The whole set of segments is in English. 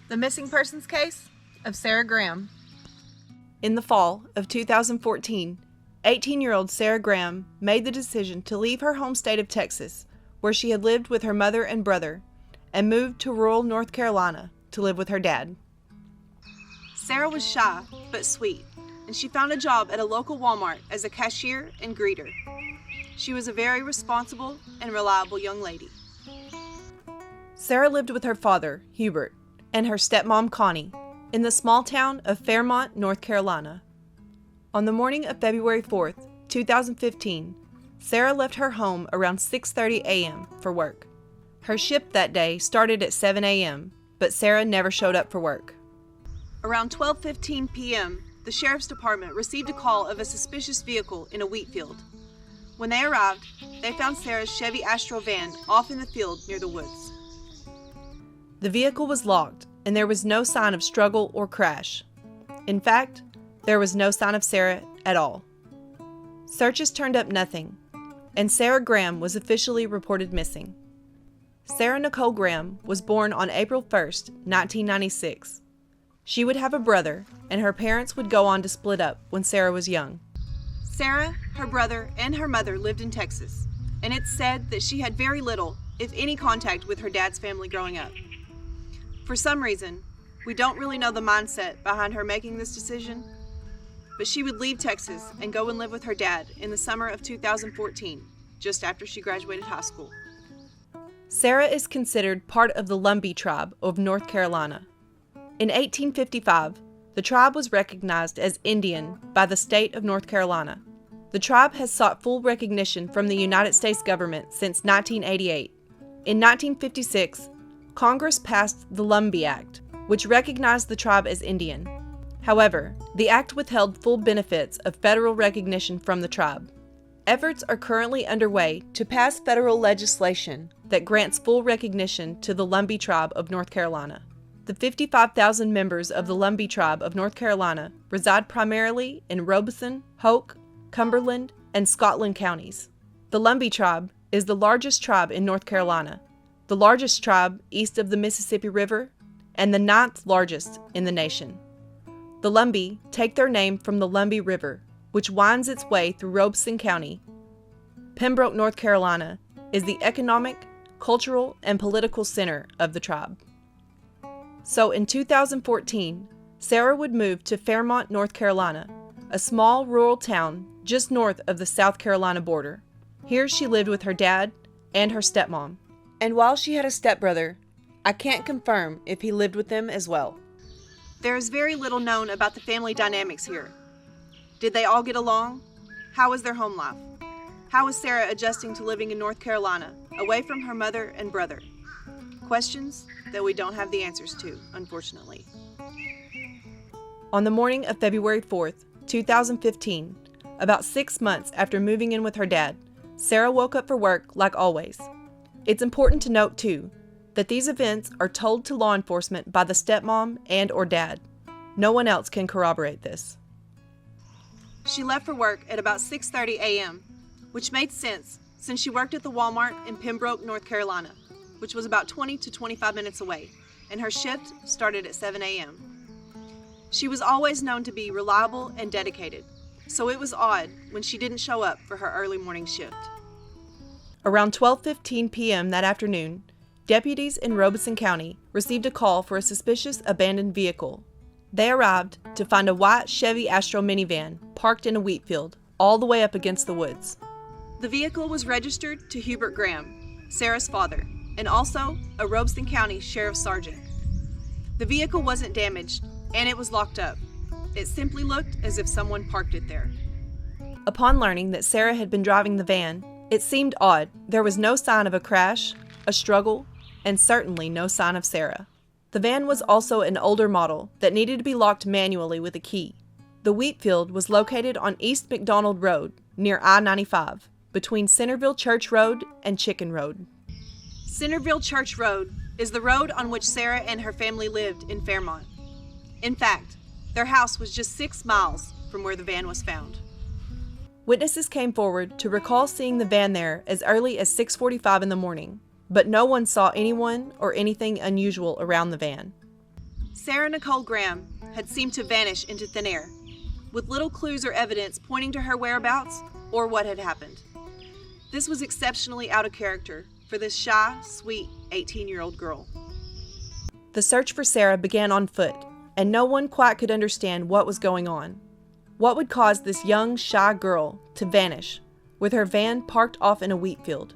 The missing persons case of Sara Graham. In the fall of 2014, 18-year-old Sara Graham made the decision to leave her home state of Texas, where she had lived with her mother and brother, and moved to rural North Carolina to live with her dad. Sara was shy but sweet, and she found a job at a local Wal-Mart as a cashier and greeter. She was a very responsible and reliable young lady. Sara lived with her father, Hubert, and her stepmom, Connie, in the small town of Fairmont, North Carolina. On the morning of February 4th, 2015, Sara left her home around 6:30 a.m. for work. Her shift that day started at 7 a.m., but Sara never showed up for work. Around 12:15 p.m., the sheriff's department received a call of a suspicious vehicle in a wheat field. When they arrived, they found Sara's Chevy Astro van off in the field near the woods. The vehicle was locked, and there was no sign of struggle or crash. In fact, there was no sign of Sara at all. Searches turned up nothing, and Sara Graham was officially reported missing. Sara Nicole Graham was born on April 1st, 1996. She would have a brother, and her parents would go on to split up when Sara was young. Sara, her brother, and her mother lived in Texas, and it's said that she had very little, if any, contact with her dad's family growing up. For some reason, we don't really know the mindset behind her making this decision, but she would leave Texas and go and live with her dad in the summer of 2014, just after she graduated high school. Sara is considered part of the Lumbee tribe of North Carolina. In 1855, the tribe was recognized as Indian by the state of North Carolina. The tribe has sought full recognition from the United States government since 1988. In 1956, Congress passed the Lumbee Act, which recognized the tribe as Indian. However, the act withheld full benefits of federal recognition from the tribe. Efforts are currently underway to pass federal legislation that grants full recognition to the Lumbee tribe of North Carolina. The 55,000 members of the Lumbee tribe of North Carolina reside primarily in Robeson, Hoke, Cumberland, and Scotland counties. The Lumbee tribe is the largest tribe in North Carolina, the largest tribe east of the Mississippi River, and the 9th largest in the nation. The Lumbee take their name from the Lumbee River, which winds its way through Robeson County. Pembroke, North Carolina, is the economic, cultural, and political center of the tribe. So in 2014, Sara would move to Fairmont, North Carolina, a small rural town just north of the South Carolina border. Here she lived with her dad and her stepmom. And while she had a stepbrother, I can't confirm if he lived with them as well. There is very little known about the family dynamics here. Did they all get along? How was their home life? How was Sara adjusting to living in North Carolina, away from her mother and brother? Questions that we don't have the answers to, unfortunately. On the morning of February 4th, 2015, about 6 months after moving in with her dad, Sara woke up for work like always. It's important to note, too, that these events are told to law enforcement by the stepmom and or dad. No one else can corroborate this. She left for work at about 6:30 a.m., which made sense since she worked at the Wal-Mart in Pembroke, North Carolina, which was about 20 to 25 minutes away, and her shift started at 7 a.m. She was always known to be reliable and dedicated, so it was odd when she didn't show up for her early morning shift. Around 12:15 p.m. that afternoon, deputies in Robeson County received a call for a suspicious abandoned vehicle. They arrived to find a white Chevy Astro minivan parked in a wheat field, all the way up against the woods. The vehicle was registered to Hubert Graham, Sara's father, and also a Robeson County Sheriff's Sergeant. The vehicle wasn't damaged, and it was locked up. It simply looked as if someone parked it there. Upon learning that Sara had been driving the van, it seemed odd. There was no sign of a crash, a struggle, and certainly no sign of Sara. The van was also an older model that needed to be locked manually with a key. The wheat field was located on East McDonald Road, near I-95, between Centerville Church Road and Chicken Road. Centerville Church Road is the road on which Sara and her family lived in Fairmont. In fact, their house was just 6 miles from where the van was found. Witnesses came forward to recall seeing the van there as early as 6:45 in the morning, but no one saw anyone or anything unusual around the van. Sarah Nicole Graham had seemed to vanish into thin air, with little clues or evidence pointing to her whereabouts or what had happened. This was exceptionally out of character for this shy, sweet 18-year-old girl. The search for Sara began on foot, and no one quite could understand what was going on. What would cause this young, shy girl to vanish with her van parked off in a wheat field?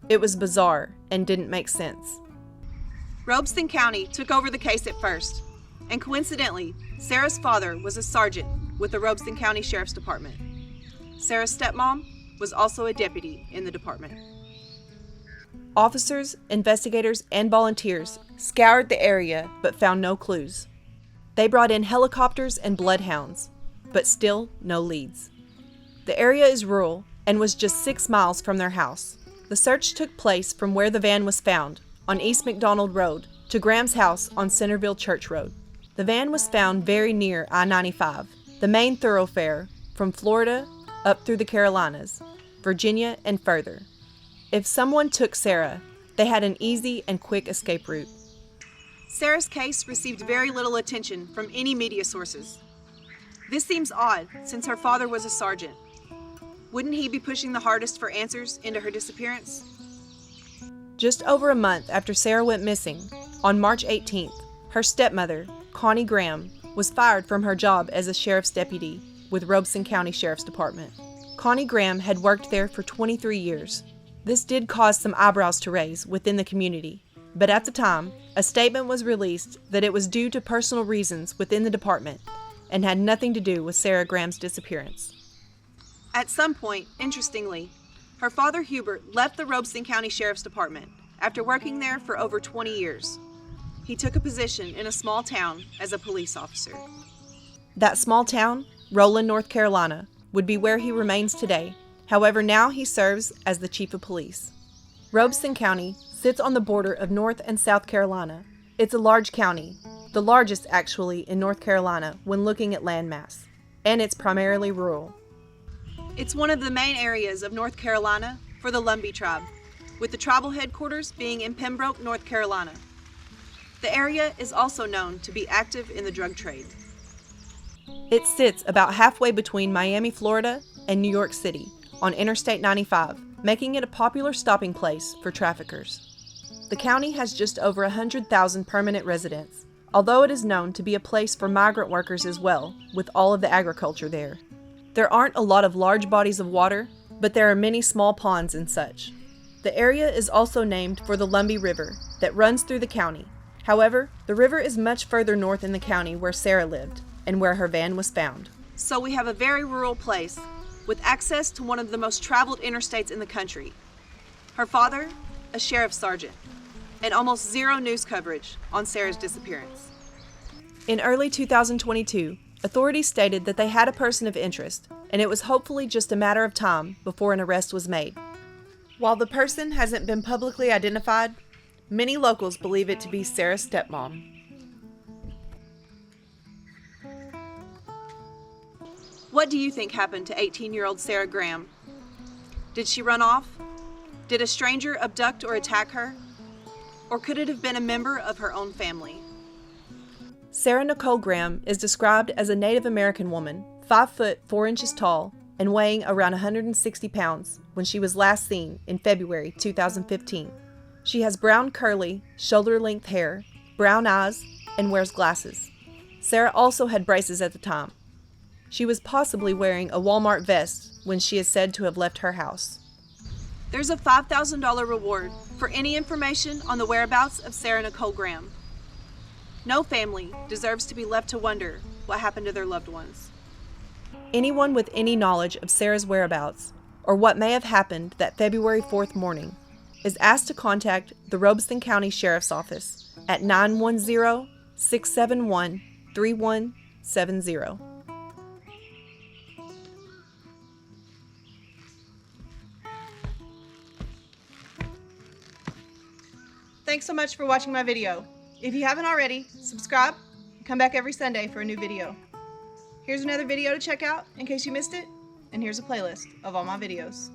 It was bizarre and didn't make sense. Robeson County took over the case at first, and coincidentally, Sarah's father was a sergeant with the Robeson County Sheriff's Department. Sarah's stepmom was also a deputy in the department. Officers, investigators, and volunteers scoured the area but found no clues. They brought in helicopters and bloodhounds, but still no leads. The area is rural and was just 6 miles from their house. The search took place from where the van was found, on East McDonald Road, to Graham's house on Centerville Church Road. The van was found very near I-95, the main thoroughfare from Florida up through the Carolinas, Virginia, and further. If someone took Sara, they had an easy and quick escape route. Sarah's case received very little attention from any media sources. This seems odd since her father was a sergeant. Wouldn't he be pushing the hardest for answers into her disappearance? Just over a month after Sara went missing, on March 18th, her stepmother, Connie Graham, was fired from her job as a sheriff's deputy with Robeson County Sheriff's Department. Connie Graham had worked there for 23 years. This did cause some eyebrows to raise within the community, but at the time, a statement was released that it was due to personal reasons within the department and had nothing to do with Sara Graham's disappearance. At some point, interestingly, her father Hubert left the Robeson County Sheriff's Department after working there for over 20 years. He took a position in a small town as a police officer. That small town, Roland, North Carolina, would be where he remains today. However, now he serves as the chief of police. Robeson County sits on the border of North and South Carolina. It's a large county, the largest actually in North Carolina when looking at landmass, and it's primarily rural. It's one of the main areas of North Carolina for the Lumbee tribe, with the tribal headquarters being in Pembroke, North Carolina. The area is also known to be active in the drug trade. It sits about halfway between Miami, Florida, and New York City on Interstate 95, making it a popular stopping place for traffickers. The county has just over 100,000 permanent residents, although it is known to be a place for migrant workers as well, with all of the agriculture there. There aren't a lot of large bodies of water, but there are many small ponds and such. The area is also named for the Lumbee River that runs through the county. However, the river is much further north in the county where Sara lived and where her van was found. So we have a very rural place with access to one of the most traveled interstates in the country. Her father, a sheriff's sergeant, and almost zero news coverage on Sara's disappearance. In early 2022, authorities stated that they had a person of interest, and it was hopefully just a matter of time before an arrest was made. While the person hasn't been publicly identified, many locals believe it to be Sara's stepmom. What do you think happened to 18-year-old Sara Graham? Did she run off? Did a stranger abduct or attack her? Or could it have been a member of her own family? Sara Nicole Graham is described as a Native American woman, 5 foot 4 inches tall, and weighing around 160 pounds when she was last seen in February 2015. She has brown curly, shoulder-length hair, brown eyes, and wears glasses. Sara also had braces at the time. She was possibly wearing a Wal-Mart vest when she is said to have left her house. There's a $5,000 reward for any information on the whereabouts of Sara Nicole Graham. No family deserves to be left to wonder what happened to their loved ones. Anyone with any knowledge of Sara's whereabouts, or what may have happened that February 4th morning, is asked to contact the Robeson County Sheriff's Office at 910-671-3170. Thanks so much for watching my video. If you haven't already, subscribe and come back every Sunday for a new video. Here's another video to check out in case you missed it, and here's a playlist of all my videos.